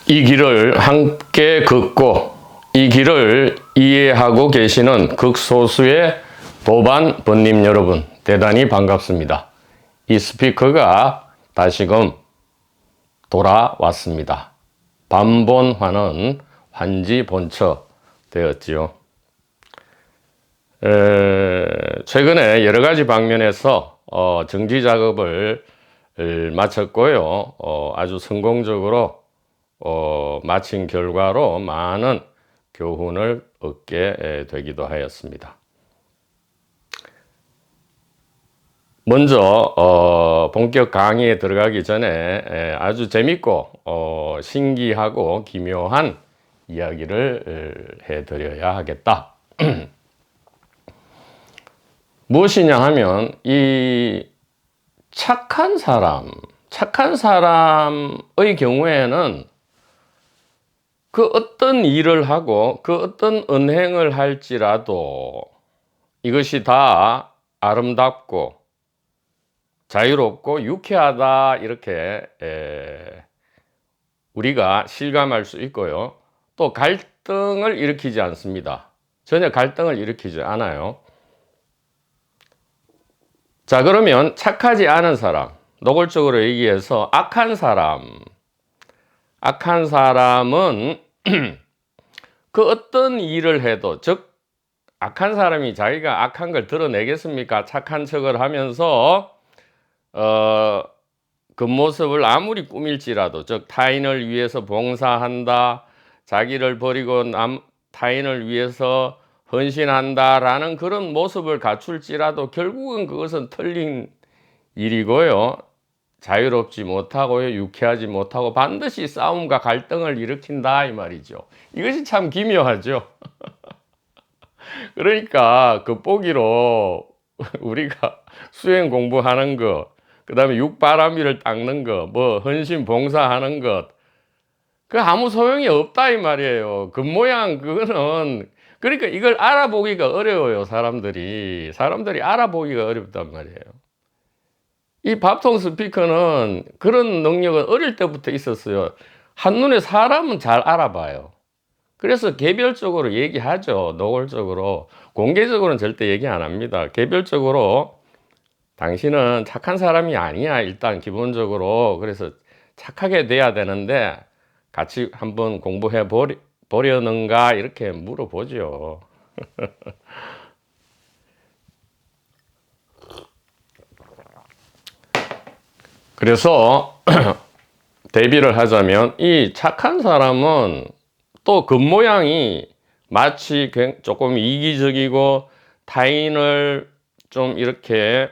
이 길을 함께 걷고 이 길을 이해하고 계시는 극소수의 도반번님 여러분, 대단히 반갑습니다. 이 스피커가 다시금 돌아왔습니다. 반본화는 환지본처 되었지요. 최근에 여러 가지 방면에서 정지 작업을 마쳤고요. 아주 성공적으로 마친 결과로 많은 교훈을 얻게 되기도 하였습니다. 먼저 본격 강의에 들어가기 전에 아주 재밌고 신기하고 기묘한 이야기를 해드려야 하겠다. 무엇이냐 하면 이 착한 사람의 경우에는 그 어떤 일을 하고 그 어떤 언행을 할지라도 이것이 다 아름답고 자유롭고 유쾌하다, 이렇게 우리가 실감할 수 있고요. 또 갈등을 일으키지 않습니다. 전혀 갈등을 일으키지 않아요. 자, 그러면 착하지 않은 사람, 노골적으로 얘기해서 악한 사람은 그 어떤 일을 해도, 즉 악한 사람이 자기가 악한 걸 드러내겠습니까? 착한 척을 하면서 그 모습을 아무리 꾸밀지라도, 즉 타인을 위해서 봉사한다, 자기를 버리고 타인을 위해서 헌신한다라는 그런 모습을 갖출지라도 결국은 그것은 틀린 일이고요. 자유롭지 못하고요, 유쾌하지 못하고 반드시 싸움과 갈등을 일으킨다, 이 말이죠. 이것이 참 기묘하죠. 그러니까 겉보기로 우리가 수행 공부하는 것, 그 다음에 육바라밀을 닦는 것, 뭐 헌신 봉사하는 것, 그 아무 소용이 없다, 이 말이에요. 겉모양 그거는, 그러니까 이걸 알아보기가 어려워요. 사람들이 알아보기가 어렵단 말이에요. 이 밥통 스피커는 그런 능력은 어릴 때부터 있었어요. 한눈에 사람은 잘 알아봐요. 그래서 개별적으로 얘기하죠. 노골적으로. 공개적으로는 절대 얘기 안 합니다. 개별적으로 당신은 착한 사람이 아니야, 일단 기본적으로. 그래서 착하게 돼야 되는데 같이 한번 공부해 보려는가, 이렇게 물어보죠. 그래서 대비를 하자면 이 착한 사람은 또 겉모양이 마치 조금 이기적이고 타인을 좀 이렇게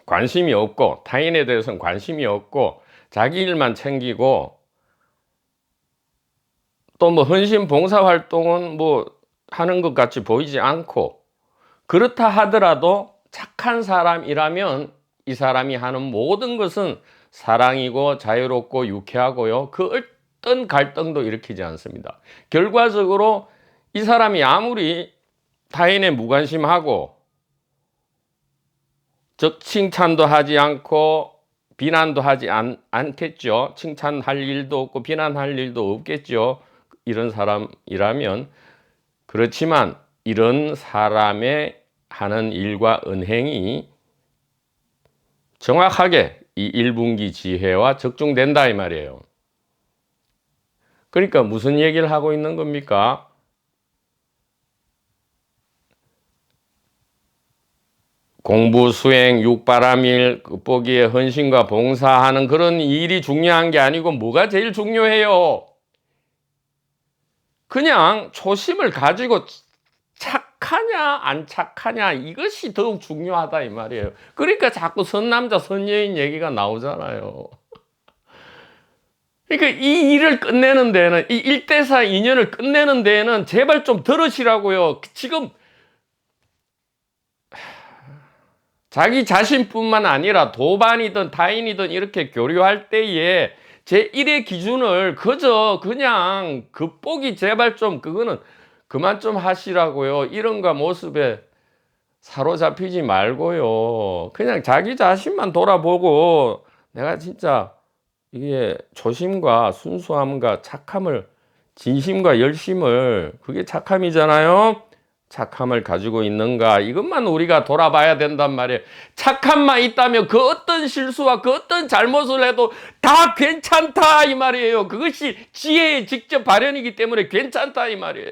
관심이 없고, 타인에 대해서는 관심이 없고 자기 일만 챙기고, 또 뭐 헌신 봉사 활동은 뭐 하는 것 같이 보이지 않고, 그렇다 하더라도 착한 사람이라면 이 사람이 하는 모든 것은 사랑이고 자유롭고 유쾌하고요, 그 어떤 갈등도 일으키지 않습니다. 결과적으로 이 사람이 아무리 타인에 무관심하고, 즉 칭찬도 하지 않고 비난도 하지 않겠죠. 칭찬할 일도 없고 비난할 일도 없겠죠. 이런 사람이라면. 그렇지만 이런 사람의 하는 일과 언행이 정확하게 이 1분기 지혜와 적중된다, 이 말이에요. 그러니까 무슨 얘기를 하고 있는 겁니까? 공부, 수행, 육바라밀, 겉보기에 헌신과 봉사하는 그런 일이 중요한 게 아니고 뭐가 제일 중요해요? 그냥 초심을 가지고 착하냐 안 착하냐, 이것이 더욱 중요하다, 이 말이에요. 그러니까 자꾸 선남자 선여인 얘기가 나오잖아요. 그러니까 이 일을 끝내는 데는, 이 1대4 인연을 끝내는 데에는 제발 좀 들으시라고요. 지금 자기 자신뿐만 아니라 도반이든 타인이든 이렇게 교류할 때에 제1의 기준을 그냥 겉보기 제발 좀 그거는 그만 좀 하시라고요. 이런가 모습에 사로잡히지 말고요. 그냥 자기 자신만 돌아보고 내가 진짜 이게 초심과 순수함과 착함을, 진심과 열심을, 그게 착함이잖아요. 착함을 가지고 있는가, 이것만 우리가 돌아봐야 된단 말이에요. 착함만 있다면 그 어떤 실수와 그 어떤 잘못을 해도 다 괜찮다 이 말이에요. 그것이 지혜의 직접 발현이기 때문에 괜찮다 이 말이에요.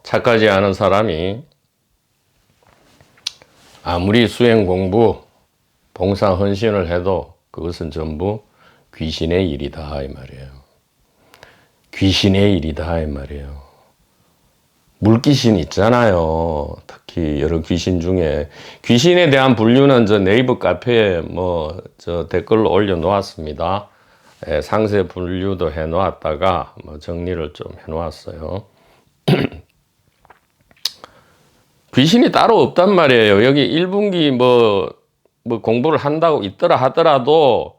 착하지 않은 사람이 아무리 수행 공부, 봉사 헌신을 해도 그것은 전부 귀신의 일이다 이 말이에요. 귀신의 일이다 이 말이에요. 물귀신 있잖아요. 특히 여러 귀신 중에, 귀신에 대한 분류는 저 네이버 카페에 저 댓글로 올려 놓았습니다. 상세 분류도 해 놓았다가 정리를 좀 해 놓았어요. 귀신이 따로 없단 말이에요. 여기 1분기 공부를 한다고 있더라 하더라도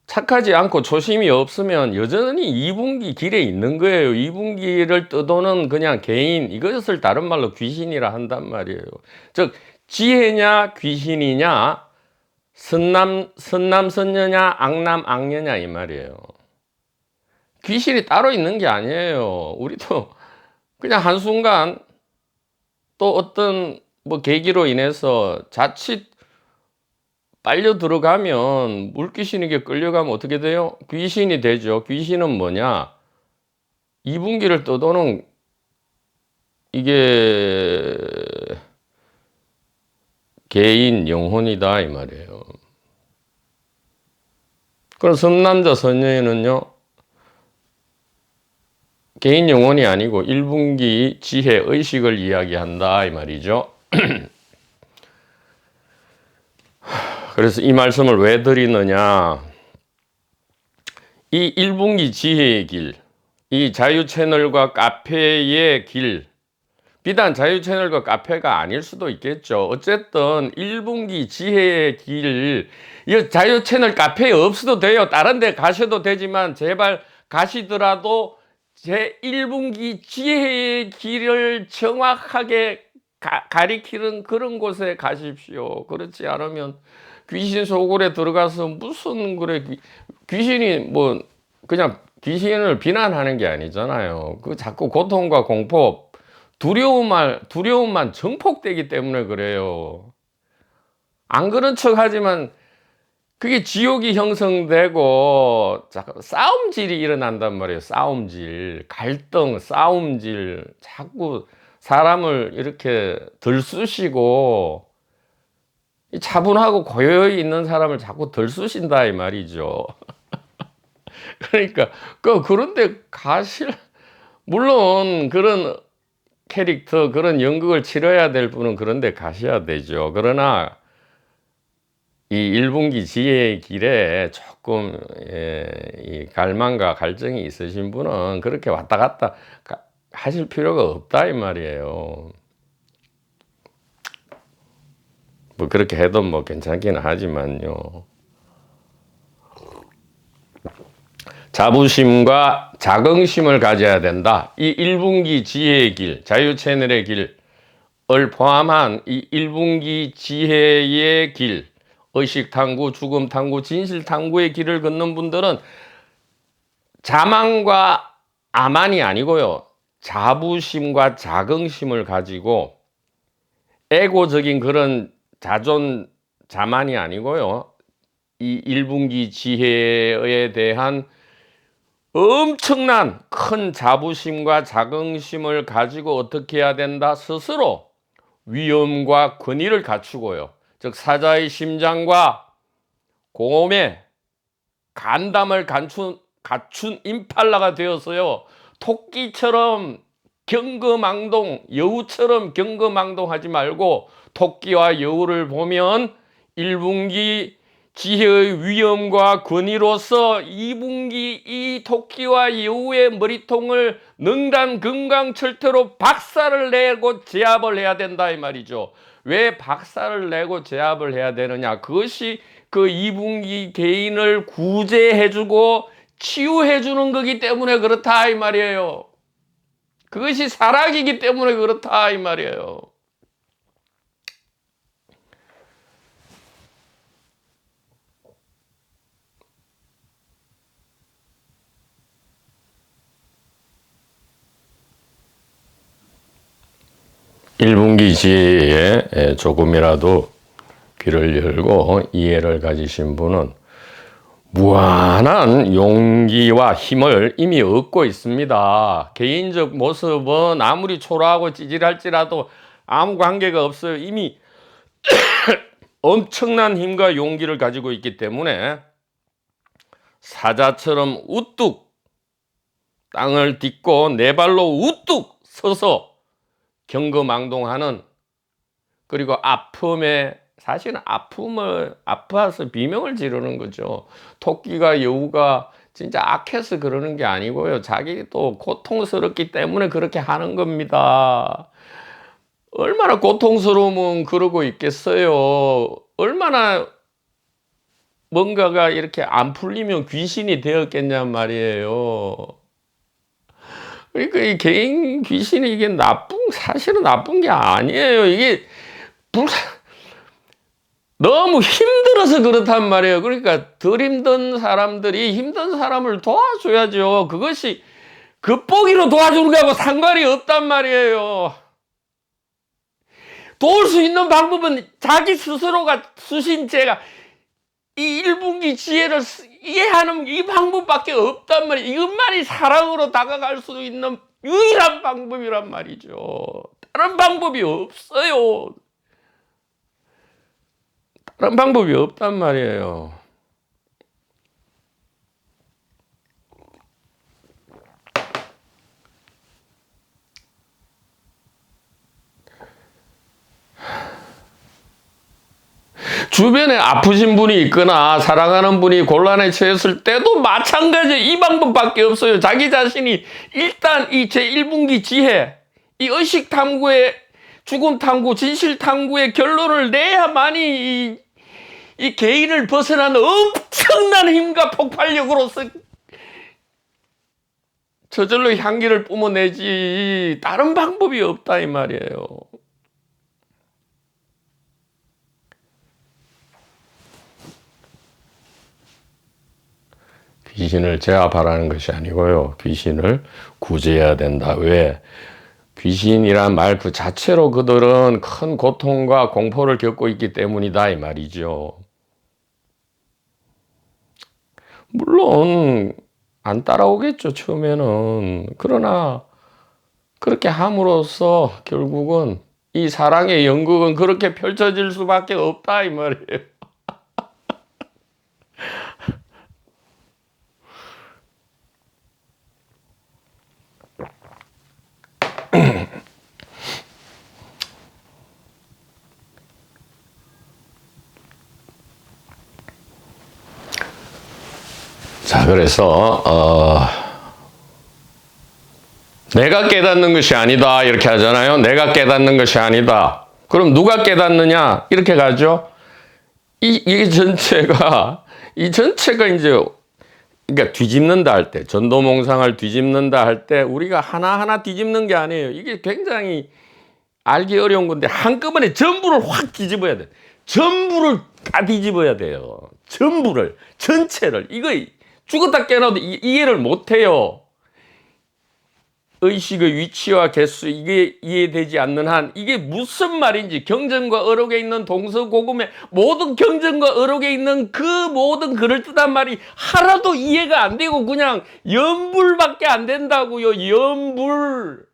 착하지 않고 초심이 없으면 여전히 2분기 길에 있는 거예요. 2분기를 떠도는 그냥 개인, 이것을 다른 말로 귀신이라 한단 말이에요. 즉 지혜냐 귀신이냐, 선남선녀냐 악남악녀냐 이 말이에요. 귀신이 따로 있는 게 아니에요. 우리도 그냥 한순간 또 어떤 계기로 인해서 자칫 빨려 들어가면, 물귀신에게 끌려가면 어떻게 돼요? 귀신이 되죠. 귀신은 뭐냐? 2분기를 떠도는, 이게 개인 영혼이다 이 말이에요. 그럼 선남자 선녀에는요, 개인 영혼이 아니고 1분기 지혜 의식을 이야기한다 이 말이죠. 그래서 이 말씀을 왜 드리느냐, 이 1분기 지혜의 길, 이 자유채널과 카페의 길, 비단 자유채널과 카페가 아닐 수도 있겠죠. 어쨌든 1분기 지혜의 길, 이 자유채널 카페에 없어도 돼요. 다른 데 가셔도 되지만 제발 가시더라도 제 1분기 지혜의 길을 정확하게 가리키는 그런 곳에 가십시오. 그렇지 않으면 귀신 소굴에 들어가서 무슨 그래, 귀신이 그냥 귀신을 비난하는 게 아니잖아요. 그 자꾸 고통과 공포, 두려움만 증폭되기 때문에 그래요. 안 그런 척 하지만 그게 지옥이 형성되고 싸움질이 일어난단 말이에요. 싸움질, 갈등, 싸움질, 자꾸 사람을 이렇게 들쑤시고, 차분하고 고요히 있는 사람을 자꾸 들쑤신다 이 말이죠. 그러니까 그런데 물론 그런 캐릭터, 그런 연극을 치러야 될 분은 그런데 가셔야 되죠. 그러나 이 1분기 지혜의 길에 조금 이 갈망과 갈증이 있으신 분은 그렇게 왔다 갔다 하실 필요가 없다 이 말이에요. 그렇게 해도 괜찮기는 하지만요. 자부심과 자긍심을 가져야 된다. 이 1분기 지혜의 길, 자유채널의 길을 포함한 이 1분기 지혜의 길, 의식탐구, 죽음탐구, 진실탐구의 길을 걷는 분들은 자만과 아만이 아니고요, 자부심과 자긍심을 가지고, 에고적인 그런 자만이 아니고요, 이 1분기 지혜에 대한 엄청난 큰 자부심과 자긍심을 가지고 어떻게 해야 된다? 스스로 위엄과 권위를 갖추고요, 즉 사자의 심장과 공엄의 간담을 갖춘 임팔라가 되어서요, 토끼처럼 경거망동, 여우처럼 경거망동하지 말고 토끼와 여우를 보면 1분기 지혜의 위엄과 권위로서 2분기 이 토끼와 여우의 머리통을 능단금강철퇴로 박살을 내고 제압을 해야 된다 이 말이죠. 왜 박살을 내고 제압을 해야 되느냐? 그것이 그 2분기 개인을 구제해주고 치유해주는 거기 때문에 그렇다 이 말이에요. 그것이 사랑이기 때문에 그렇다 이 말이에요. 일분기 지혜에 조금이라도 귀를 열고 이해를 가지신 분은 무한한 용기와 힘을 이미 얻고 있습니다. 개인적 모습은 아무리 초라하고 찌질할지라도 아무 관계가 없어요. 이미 엄청난 힘과 용기를 가지고 있기 때문에 사자처럼 우뚝 땅을 딛고 네 발로 우뚝 서서 경거망동하는, 그리고 아픔에, 사실은 아픔을 아파서 비명을 지르는 거죠. 토끼가 여우가 진짜 악해서 그러는 게 아니고요. 자기도 고통스럽기 때문에 그렇게 하는 겁니다. 얼마나 고통스러우면 그러고 있겠어요. 얼마나 뭔가가 이렇게 안 풀리면 귀신이 되었겠냔 말이에요. 그러니까 이 개인 귀신이 이게 사실은 나쁜 게 아니에요. 이게 너무 힘들어서 그렇단 말이에요. 그러니까 덜 힘든 사람들이 힘든 사람을 도와줘야죠. 그것이 겉보기로 도와주는 거하고 상관이 없단 말이에요. 도울 수 있는 방법은 자기 스스로가 수신제가 이 일분기 지혜를 이해하는 이 방법밖에 없단 말이에요. 이것만이 사랑으로 다가갈 수 있는 유일한 방법이란 말이죠. 다른 방법이 없어요. 다른 방법이 없단 말이에요. 주변에 아프신 분이 있거나 사랑하는 분이 곤란에 처했을 때도 마찬가지, 이 방법밖에 없어요. 자기 자신이 일단 이 제1분기 지혜, 이 의식 탐구의 죽음 탐구, 진실 탐구의 결론을 내야만이 이 개인을 벗어나는 엄청난 힘과 폭발력으로서 저절로 향기를 뿜어내지 다른 방법이 없다 이 말이에요. 귀신을 제압하라는 것이 아니고요. 귀신을 구제해야 된다. 왜? 귀신이란 말 그 자체로 그들은 큰 고통과 공포를 겪고 있기 때문이다 이 말이죠. 물론 안 따라오겠죠, 처음에는. 그러나 그렇게 함으로써 결국은 이 사랑의 연극은 그렇게 펼쳐질 수밖에 없다 이 말이에요. 자, 그래서 내가 깨닫는 것이 아니다 이렇게 하잖아요. 내가 깨닫는 것이 아니다. 그럼 누가 깨닫느냐 이렇게 가죠. 이 전체가 이제 그러니까 뒤집는다 할 때, 전도몽상을 뒤집는다 할 때 우리가 하나하나 뒤집는 게 아니에요. 이게 굉장히 알기 어려운 건데 한꺼번에 전부를 확 뒤집어야 돼. 전부를 다 뒤집어야 돼요. 전부를, 전체를. 이거 죽었다 깨어나도 이해를 못 해요. 의식의 위치와 개수, 이게 이해되지 않는 한 이게 무슨 말인지, 경전과 어록에 있는 동서고금의 모든 경전과 어록에 있는 그 모든 그럴듯한 말이 하나도 이해가 안 되고 그냥 연불밖에 안 된다고요. 연불.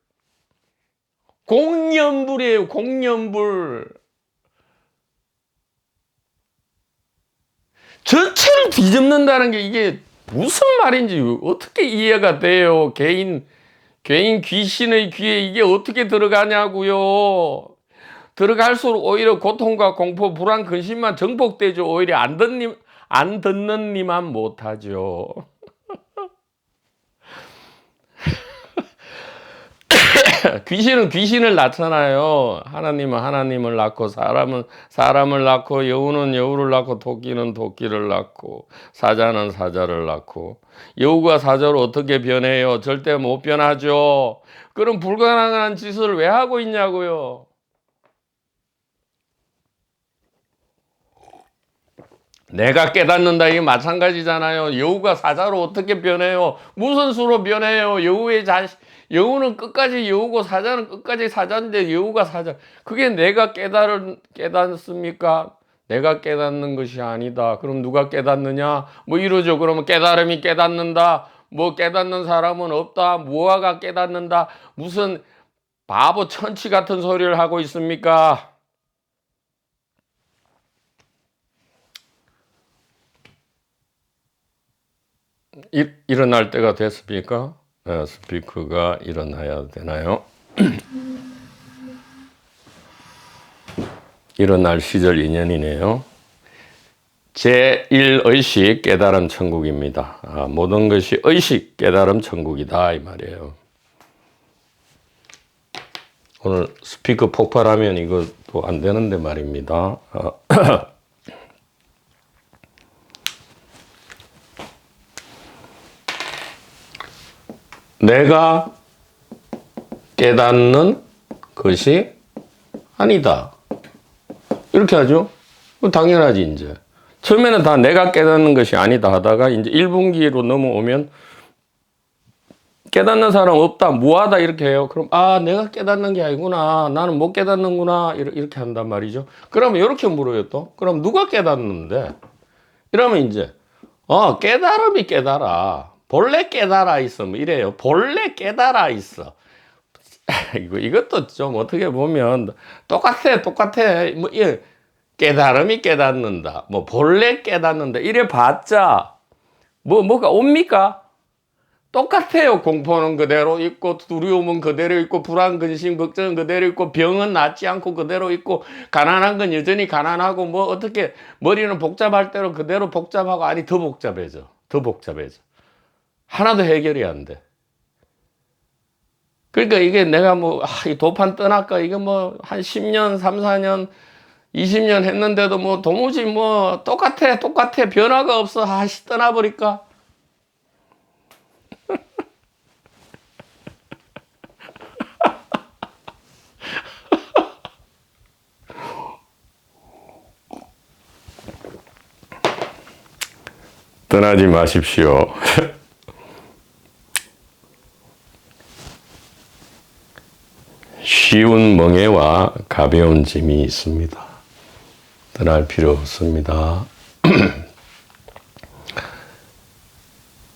공연불이에요. 공연불. 전체를 뒤집는다는 게 이게 무슨 말인지 어떻게 이해가 돼요. 개인 귀신의 귀에 이게 어떻게 들어가냐고요. 들어갈수록 오히려 고통과 공포, 불안, 근심만 증폭되죠. 오히려 안 듣는 니만 못하죠. 귀신은 귀신을 낳잖아요. 하나님은 하나님을 낳고, 사람은 사람을 낳고, 여우는 여우를 낳고, 토끼는 토끼를 낳고, 사자는 사자를 낳고. 여우가 사자로 어떻게 변해요? 절대 못 변하죠. 그럼 불가능한 짓을 왜 하고 있냐고요. 내가 깨닫는다, 이게 마찬가지잖아요. 여우가 사자로 어떻게 변해요? 무슨 수로 변해요? 여우는 끝까지 여우고 사자는 끝까지 사자인데 여우가 사자. 그게 내가 깨닫습니까? 내가 깨닫는 것이 아니다. 그럼 누가 깨닫느냐? 뭐 이러죠. 그러면 깨달음이 깨닫는다. 뭐 깨닫는 사람은 없다. 무화가 깨닫는다. 무슨 바보 천치 같은 소리를 하고 있습니까? 일어날 때가 됐습니까? 스피커가 일어나야 되나요? 일어날 시절 인연이네요. 제1의식 깨달음 천국입니다. 모든 것이 의식 깨달음 천국이다 이 말이에요. 오늘 스피커 폭발하면 이것도 안 되는데 말입니다. 내가 깨닫는 것이 아니다. 이렇게 하죠. 당연하지, 이제. 처음에는 다 내가 깨닫는 것이 아니다 하다가 이제 1분기로 넘어오면 깨닫는 사람 없다, 무하다 이렇게 해요. 그럼 내가 깨닫는 게 아니구나. 나는 못 깨닫는구나. 이렇게 한단 말이죠. 그러면 이렇게 물어요, 또. 그럼 누가 깨닫는데? 이러면 이제 깨달음이 깨달아. 본래 깨달아 있어. 뭐 이래요. 본래 깨달아 있어. 이것도 좀 어떻게 보면 똑같아. 뭐 깨달음이 깨닫는다. 뭐 본래 깨닫는다. 이래 봤자 뭐가 옵니까? 똑같아요. 공포는 그대로 있고, 두려움은 그대로 있고, 불안, 근심, 걱정은 그대로 있고, 병은 낫지 않고 그대로 있고, 가난한 건 여전히 가난하고, 뭐 어떻게 머리는 복잡할 대로 그대로 복잡하고, 아니 더 복잡해져. 하나도 해결이 안 돼. 그러니까 이게 내가 이 도판 떠날까? 이거 한 10년, 3, 4년, 20년 했는데도 도무지 똑같아. 변화가 없어. 떠나버릴까? 떠나지 마십시오. 쉬운 멍에와 가벼운 짐이 있습니다. 떠날 필요 없습니다.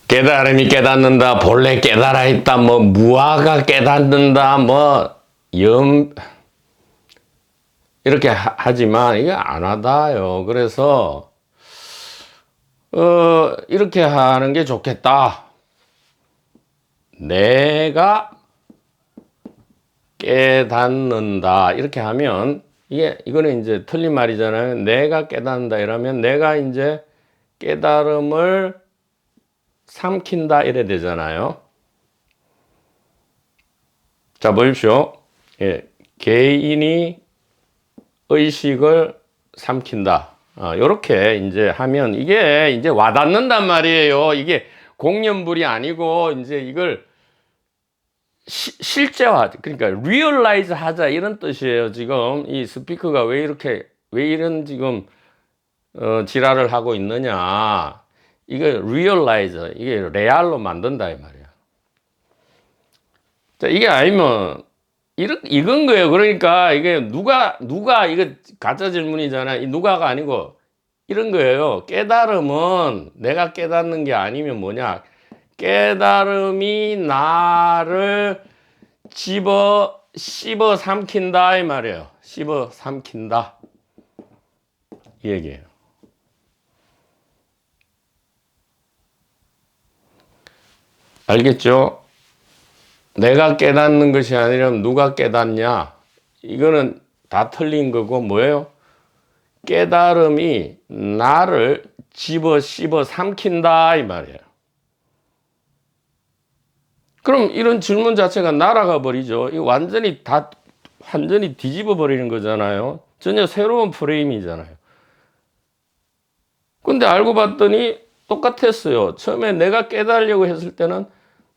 깨달음이 깨닫는다, 본래 깨달아 있다, 무아가 깨닫는다, 이렇게 하지만 이게 안 하다요. 그래서 이렇게 하는 게 좋겠다. 내가 깨닫는다. 이렇게 하면 이거는 이제 틀린 말이잖아요. 내가 깨닫는다 이러면 내가 이제 깨달음을 삼킨다 이래 되잖아요. 자, 보십시오. 개인이 의식을 삼킨다. 요렇게 이제 하면 이게 이제 와닿는단 말이에요. 이게 공연불이 아니고 이제 이걸 실제화, 그러니까 realize 하자 이런 뜻이에요. 지금 이 스피커가 왜 이런 지금 지랄을 하고 있느냐. 이게 realize, 이게 레알로 만든다 이 말이야. 자, 이게 아니면 이건 거예요. 그러니까 이게 누가 이거 가짜 질문이잖아. 이 누가가 아니고 이런 거예요. 깨달음은 내가 깨닫는 게 아니면 뭐냐? 깨달음이 나를 씹어 삼킨다 이 말이에요. 씹어 삼킨다 이 얘기예요. 알겠죠? 내가 깨닫는 것이 아니라 누가 깨닫냐? 이거는 다 틀린 거고 뭐예요? 깨달음이 나를 씹어 삼킨다 이 말이에요. 그럼 이런 질문 자체가 날아가 버리죠. 이 완전히 뒤집어 버리는 거잖아요. 전혀 새로운 프레임이잖아요. 근데 알고 봤더니 똑같았어요. 처음에 내가 깨달으려고 했을 때는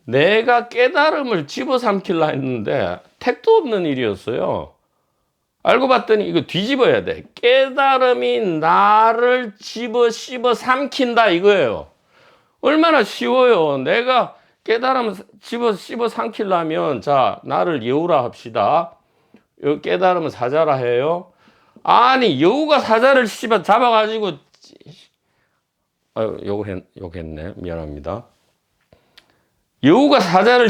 내가 깨달음을 집어삼키려 했는데 택도 없는 일이었어요. 알고 봤더니 이거 뒤집어야 돼. 깨달음이 나를 씹어 삼킨다 이거예요. 얼마나 쉬워요. 내가 깨달음 씹어 삼키려면 자 나를 여우라 합시다. 깨달음은 사자라 해요. 아니 여우가 사자를 잡아가지고 욕했네. 미안합니다. 여우가 사자를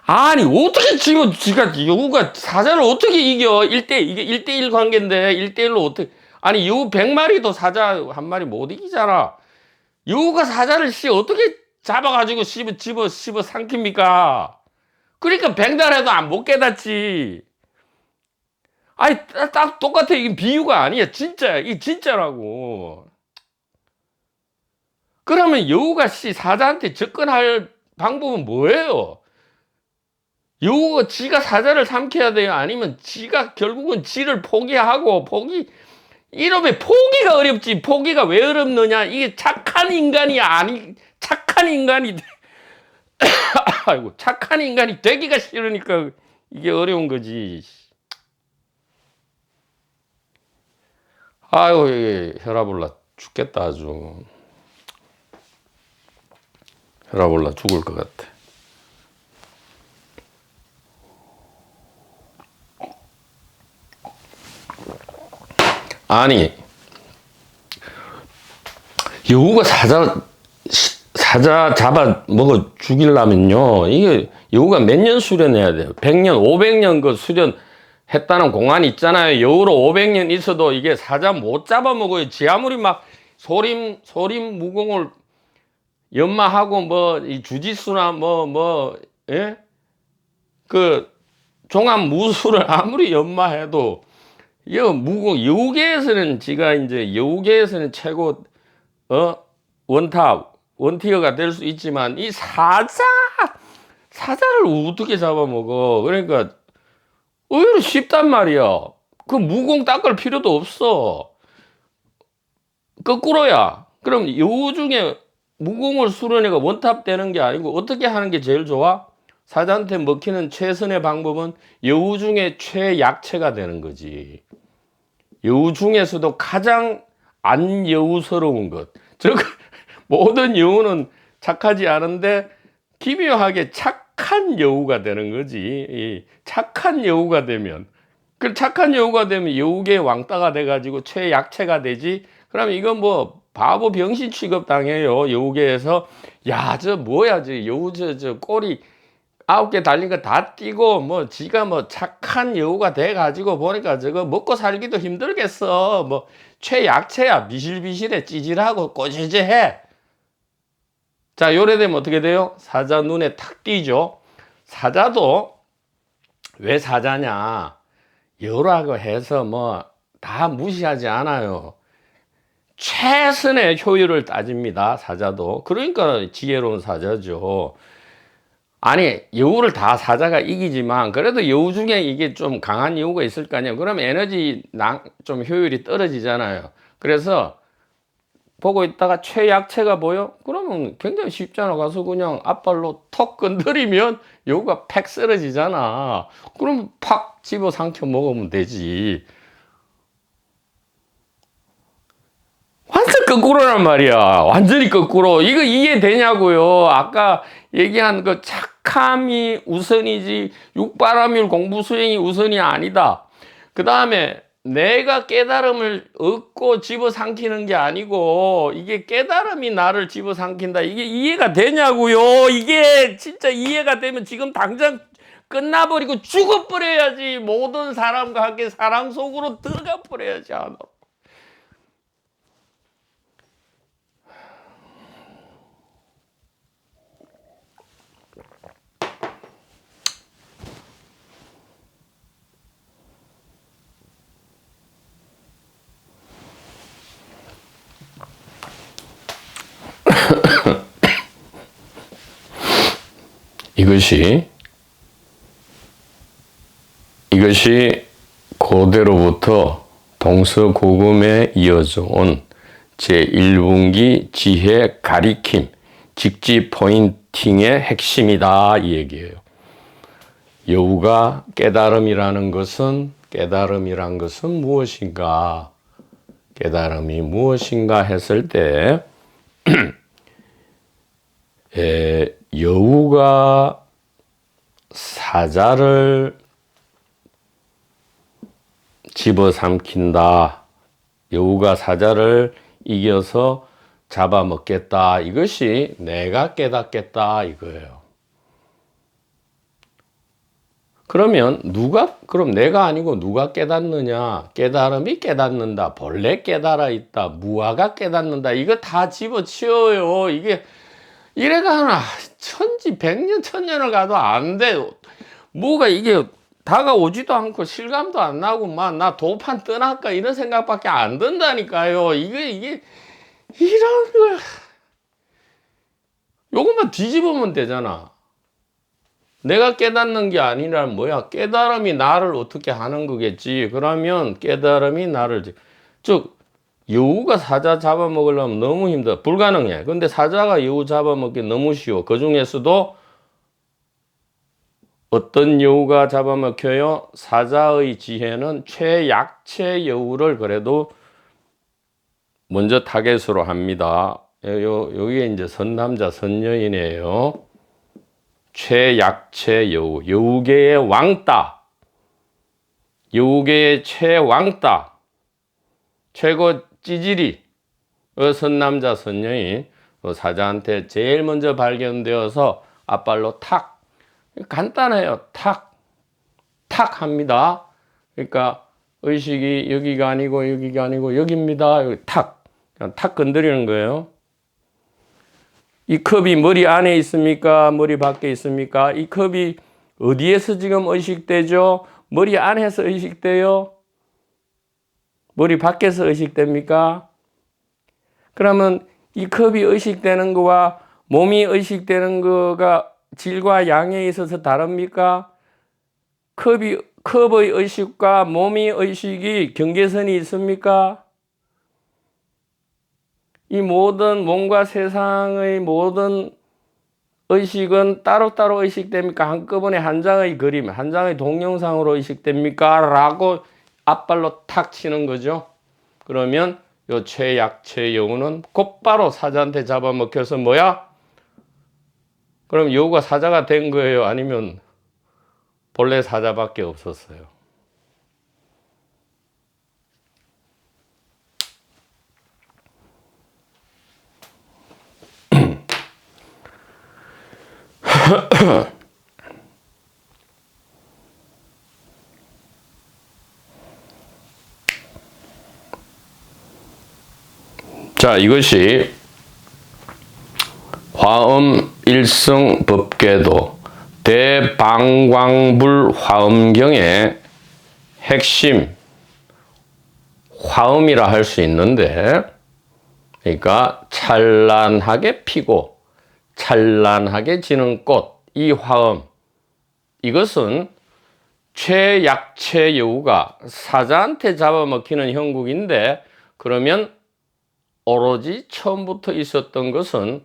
아니 어떻게 지금 지가 여우가 사자를 어떻게 이겨? 이게 1대1 관계인데 1대1로 어떻게 아니 여우 100마리도 사자 한 마리 못 이기잖아. 여우가 사자를 어떻게 잡아가지고 씹어 삼킵니까? 그러니까 백달해도 못 깨닫지. 아니 딱 똑같아. 이게 비유가 아니야. 진짜야. 이게 진짜라고. 그러면 여우가 사자한테 접근할 방법은 뭐예요? 여우가 지가 사자를 삼켜야 돼요? 아니면 지가 결국은 지를 포기하고 이놈의 포기가 어렵지. 포기가 왜 어렵느냐? 이게 착한 인간이 아이고, 착한 인간이 되기가 싫으니까 이게 어려운 거지. 아이고, 이게 혈압 올라 죽겠다, 아주. 혈압 올라 죽을 것 같아. 아니, 여우가 사자 잡아 먹어 죽이려면요. 이게 여우가 몇 년 수련해야 돼요? 100년, 500년 그 수련했다는 공안이 있잖아요. 여우로 500년 있어도 이게 사자 못 잡아 먹어요. 지 아무리 막 소림 무공을 연마하고 뭐 이 주짓수나 예? 그 종합 무술을 아무리 연마해도 여우계에서는 지가 이제 여우계에서는 최고 원티어가 될 수 있지만 이 사자를 어떻게 잡아먹어? 그러니까 의외로 쉽단 말이야. 그 무공 닦을 필요도 없어. 거꾸로야. 그럼 여우 중에 무공을 수련해가 원탑 되는 게 아니고 어떻게 하는 게 제일 좋아? 사자한테 먹히는 최선의 방법은 여우 중에 최약체가 되는 거지. 여우 중에서도 가장 안 여우스러운 것. 즉 모든 여우는 착하지 않은데 기묘하게 착한 여우가 되는 거지. 착한 여우가 되면 여우계 왕따가 돼가지고 최약체가 되지. 그러면 이건 뭐 바보 병신 취급 당해요. 여우계에서 저 뭐야 저 여우 저 꼬리 9개 달린 거 다 띄고 지가 착한 여우가 돼가지고 보니까 저거 먹고 살기도 힘들겠어. 최약체야. 비실비실해. 찌질하고 꼬질해해. 자, 요래 되면 어떻게 돼요? 사자 눈에 탁 띄죠. 사자도 왜 사자냐? 여우라고 해서 다 무시하지 않아요. 최선의 효율을 따집니다. 사자도. 그러니까 지혜로운 사자죠. 아니 여우를 다 사자가 이기지만 그래도 여우 중에 이게 좀 강한 여우가 있을 거 아니에요. 그럼 에너지 좀 효율이 떨어지잖아요. 그래서 보고 있다가 최약체가 보여? 그러면 굉장히 쉽잖아. 가서 그냥 앞발로 턱 건드리면 여우가 팩 쓰러지잖아. 그럼 팍 집어 삼켜 먹으면 되지. 완전 거꾸로란 말이야. 완전히 거꾸로. 이거 이해되냐고요. 아까 얘기한 그 착함이 우선이지 육바라밀 공부 수행이 우선이 아니다. 그 다음에 내가 깨달음을 얻고 집어삼키는 게 아니고 이게 깨달음이 나를 집어삼킨다. 이게 이해가 되냐고요. 이게 진짜 이해가 되면 지금 당장 끝나버리고 죽어버려야지. 모든 사람과 함께 사랑 속으로 들어가 버려야지. 이것이 고대로부터 동서고금에 이어져 온 제1분기 지혜 가리킴, 직지 포인팅의 핵심이다 이 얘기예요. 여우가 깨달음이란 것은 무엇인가? 깨달음이 무엇인가 했을 때 여우가 사자를 집어삼킨다. 여우가 사자를 이겨서 잡아먹겠다. 이것이 내가 깨닫겠다 이거예요. 그러면 그럼 내가 아니고 누가 깨닫느냐? 깨달음이 깨닫는다. 본래 깨달아 있다. 무아가 깨닫는다. 이거 다 집어치워요. 이래가 하나 천지 백년 천년을 가도 안 돼. 뭐가 이게 다가오지도 않고 실감도 안 나고 막 나 도판 떠날까 이런 생각밖에 안 든다니까요. 이게 이런 걸 요것만 뒤집으면 되잖아. 내가 깨닫는 게 아니라 뭐야? 깨달음이 나를 어떻게 하는 거겠지. 그러면 깨달음이 나를 즉 여우가 사자 잡아먹으려면 너무 힘들어. 불가능해. 근데 사자가 여우 잡아먹기 너무 쉬워. 그 중에서도 어떤 여우가 잡아먹혀요? 사자의 지혜는 최약체 여우를 그래도 먼저 타겟으로 합니다. 여기에 이제 선남자, 선여인이에요. 최약체 여우. 여우계의 왕따. 여우계의 최왕따. 최고 찌질이. 선남자, 선여인. 사자한테 제일 먼저 발견되어서 앞발로 탁. 간단해요. 탁 합니다. 그러니까 의식이 여기가 아니고 여기입니다. 여기 탁 건드리는 거예요. 이 컵이 머리 안에 있습니까? 머리 밖에 있습니까? 이 컵이 어디에서 지금 의식되죠? 머리 안에서 의식돼요? 머리 밖에서 의식됩니까? 그러면 이 컵이 의식되는 거와 몸이 의식되는 거가 질과 양에 있어서 다릅니까? 컵의 의식과 몸의 의식이 경계선이 있습니까? 이 모든 몸과 세상의 모든 의식은 따로따로 의식됩니까? 한꺼번에 한 장의 그림, 한 장의 동영상으로 의식됩니까? 라고 앞발로 탁 치는 거죠. 그러면 요 최약체 여우는 곧바로 사자한테 잡아먹혀서 뭐야? 그럼 여우가 사자가 된 거예요? 아니면 본래 사자밖에 없었어요? 자, 이것이 화엄 일성 법궤도 대방광불 화엄경의 핵심 화엄이라 할 수 있는데, 그러니까 찬란하게 피고 찬란하게 지는 꽃, 이 화엄, 이것은 최약체 여우가 사자한테 잡아먹히는 형국인데, 그러면 오로지 처음부터 있었던 것은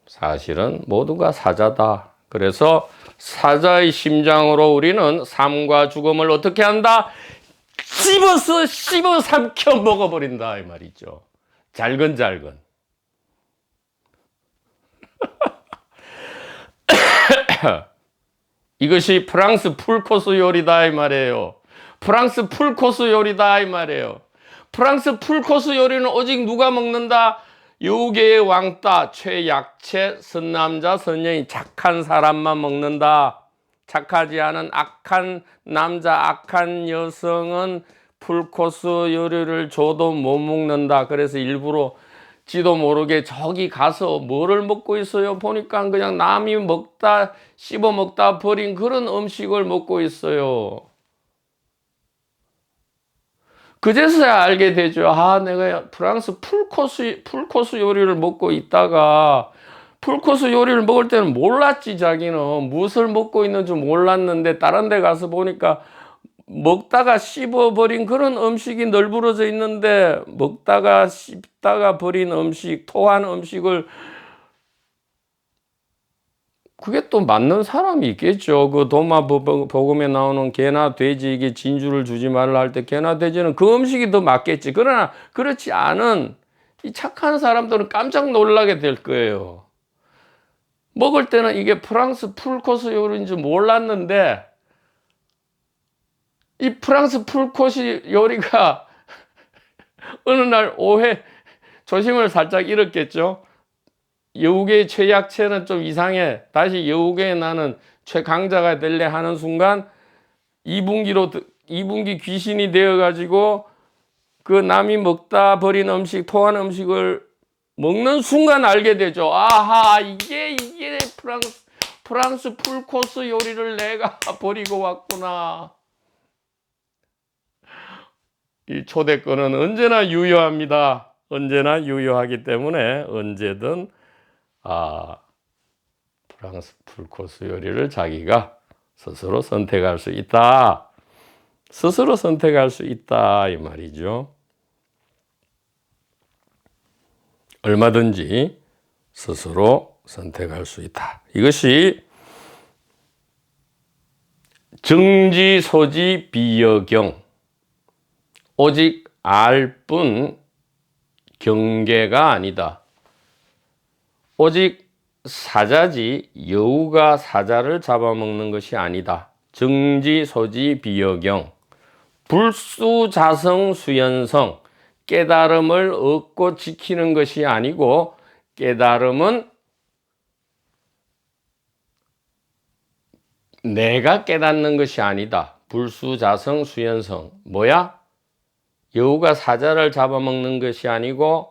사실은 모두가 사자다. 그래서 사자의 심장으로 우리는 삶과 죽음을 어떻게 한다? 씹어 삼켜 먹어버린다 이 말이죠. 잘근잘근. 이것이 프랑스 풀코스 요리다 이 말이에요. 프랑스 풀코스 요리다 이 말이에요. 프랑스 풀코스 요리는 오직 누가 먹는다? 여우계의 왕따, 최약체, 선남자, 선여인, 착한 사람만 먹는다. 착하지 않은 악한 남자, 악한 여성은 풀코스 요리를 줘도 못 먹는다. 그래서 일부러 지도 모르게 저기 가서 뭐를 먹고 있어요? 보니까 그냥 남이 먹다 씹어 먹다 버린 그런 음식을 먹고 있어요. 그제서야 알게 되죠. 아, 내가 프랑스 풀코스 요리를 먹고 있다가 풀코스 요리를 먹을 때는 몰랐지. 자기는 무엇을 먹고 있는 줄 몰랐는데 다른 데 가서 보니까 먹다가 씹어버린 그런 음식이 널브러져 있는데, 먹다가 씹다가 버린 음식, 토한 음식을, 그게 또 맞는 사람이 있겠죠. 그 도마 복음에 나오는 개나 돼지에게 진주를 주지 말라 할 때 개나 돼지는 그 음식이 더 맞겠지. 그러나 그렇지 않은 이 착한 사람들은 깜짝 놀라게 될 거예요. 먹을 때는 이게 프랑스 풀코스 요리인 줄 몰랐는데, 이 프랑스 풀코스 요리가 어느 날 오해, 조심을 살짝 잃었겠죠. 여우개의 최약체는 좀 이상해. 다시 여우개의 나는 최강자가 될래 하는 순간 2분기 귀신이 되어가지고 그 남이 먹다 버린 음식, 토한 음식을 먹는 순간 알게 되죠. 아하, 이게 프랑스 풀코스 요리를 내가 버리고 왔구나. 이 초대권은 언제나 유효합니다. 언제나 유효하기 때문에 언제든 프랑스 풀코스 요리를 자기가 스스로 선택할 수 있다. 스스로 선택할 수 있다 이 말이죠. 얼마든지 스스로 선택할 수 있다. 이것이 정지소지 비여경, 오직 알 뿐 경계가 아니다. 오직 사자지 여우가 사자를 잡아먹는 것이 아니다. 정지소지 비여경, 불수자성수연성, 깨달음을 얻고 지키는 것이 아니고 깨달음은 내가 깨닫는 것이 아니다. 불수자성수연성, 뭐야? 여우가 사자를 잡아먹는 것이 아니고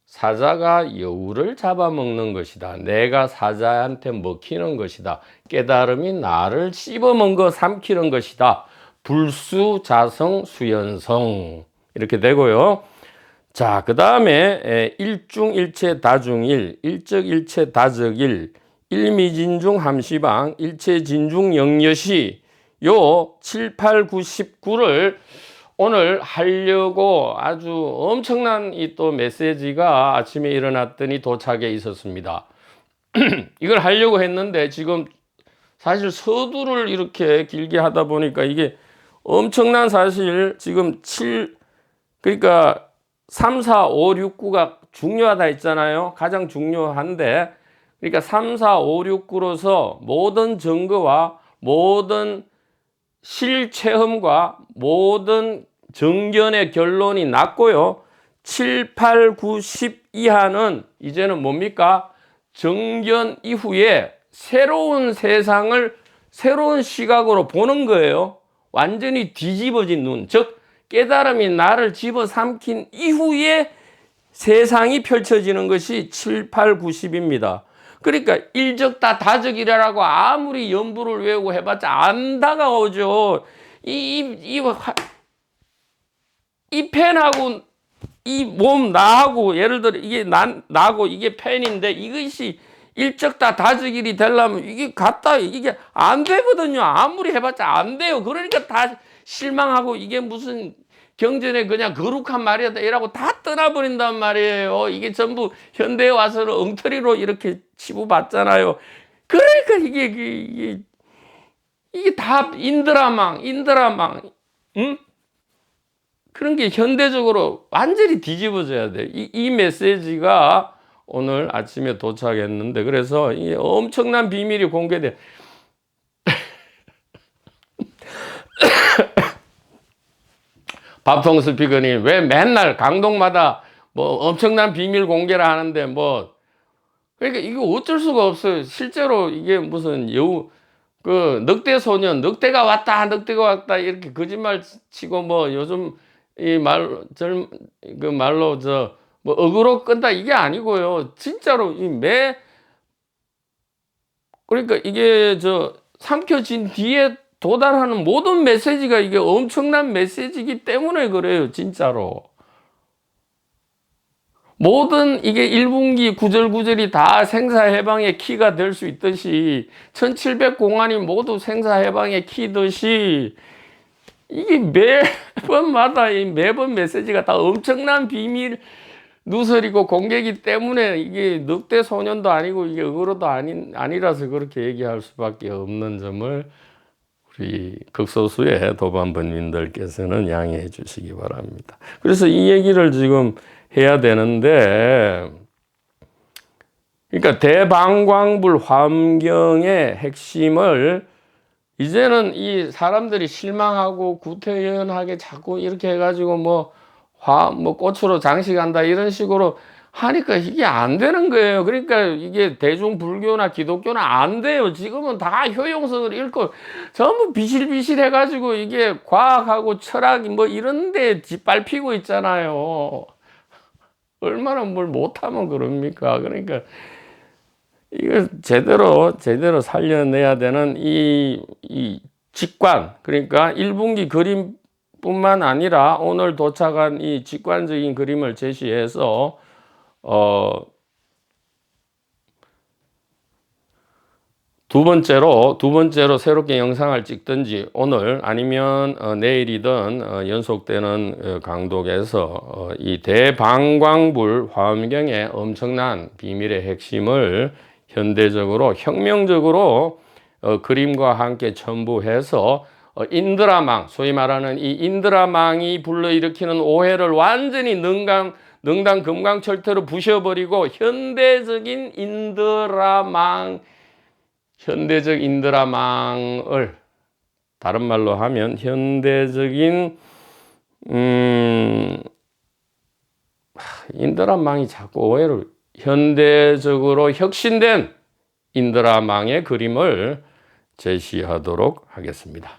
사자가 여우를 잡아먹는 것이다. 내가 사자한테 먹히는 것이다. 깨달음이 나를 씹어먹어 삼키는 것이다. 불수자성수연성, 이렇게 되고요. 자, 그 다음에 일중일체 다중일, 일적일체 다적일, 일미진중 함시방, 일체진중 영여시, 요 7, 8, 9, 19를 오늘 하려고 아주 엄청난 이 또 메시지가 아침에 일어났더니 도착해 있었습니다. 이걸 하려고 했는데 지금 사실 서두를 이렇게 길게 하다 보니까 이게 엄청난, 사실 지금 그러니까 3, 4, 5, 6, 9가 중요하다 했잖아요. 가장 중요한데, 그러니까 3, 4, 5, 6, 9로서 모든 증거와 모든 실체험과 모든 정견의 결론이 났고요. 7, 8, 9, 10 이하는 이제는 뭡니까? 정견 이후에 새로운 세상을 새로운 시각으로 보는 거예요. 완전히 뒤집어진 눈, 즉 깨달음이 나를 집어삼킨 이후에 세상이 펼쳐지는 것이 7, 8, 9, 10입니다. 그러니까 일적다 다적이라고 아무리 연부를 외우고 해봤자 안 다가오죠. 이 펜하고 이 몸 나하고, 예를 들어 이게 나고 이게 펜인데 이것이 일적다 다적일이 되려면 이게 같다, 이게 안 되거든요. 아무리 해봤자 안 돼요. 그러니까 다 실망하고 이게 무슨 경전에 그냥 거룩한 말이다 이라고 다 떠나버린단 말이에요. 이게 전부 현대에 와서는 엉터리로 이렇게 치부받잖아요. 그러니까 이게 다 인드라망, 응? 그런 게 현대적으로 완전히 뒤집어져야 돼. 이 메시지가 오늘 아침에 도착했는데, 그래서 이 엄청난 비밀이 공개돼. 밥통 스피커님, 왜 맨날 강동마다 뭐 엄청난 비밀 공개를 하는데 그러니까 이거 어쩔 수가 없어요. 실제로 이게 무슨 늑대 소년, 늑대가 왔다 이렇게 거짓말 치고 요즘 말로 어그로 끈다 이게 아니고요. 진짜로 그러니까 이게 삼켜진 뒤에 도달하는 모든 메시지가 이게 엄청난 메시지이기 때문에 그래요. 진짜로. 모든 이게 1분기 구절구절이 다 생사해방의 키가 될 수 있듯이 1700공안이 모두 생사해방의 키듯이 이게 매번마다 이 매번 메시지가 다 엄청난 비밀 누설이고 공개이기 때문에 이게 늑대 소년도 아니고 이게 어그로도 아니라서 그렇게 얘기할 수밖에 없는 점을 우리 극소수의 도반번민들께서는 양해해 주시기 바랍니다. 그래서 이 얘기를 지금 해야 되는데, 그러니까 대방광불 화엄경의 핵심을 이제는 이 사람들이 실망하고 구태연하게 자꾸 이렇게 해가지고 뭐 꽃으로 장식한다 이런 식으로 하니까 이게 안 되는 거예요. 그러니까 이게 대중불교나 기독교나 안 돼요. 지금은 다 효용성을 잃고 전부 비실비실 해가지고 이게 과학하고 철학 뭐 이런 데 짓밟히고 있잖아요. 얼마나 뭘 못하면 그럽니까? 그러니까 이걸 제대로 살려내야 되는 이 직관, 그러니까 1분기 그림뿐만 아니라 오늘 도착한 이 직관적인 그림을 제시해서 두 번째로 새롭게 영상을 찍든지 오늘 아니면 내일이든 연속되는 강독에서 이 대방광불 화엄경의 엄청난 비밀의 핵심을 현대적으로 혁명적으로 그림과 함께 첨부해서 인드라망, 소위 말하는 이 인드라망이 불러일으키는 오해를 완전히 능당 금강철퇴로 부셔버리고 현대적 인드라망을 다른 말로 하면 현대적인 인드라망이 자꾸 오해를 현대적으로 혁신된 인드라망의 그림을 제시하도록 하겠습니다.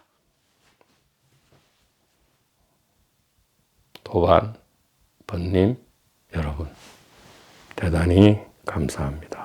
도반 번님 여러분 대단히 감사합니다.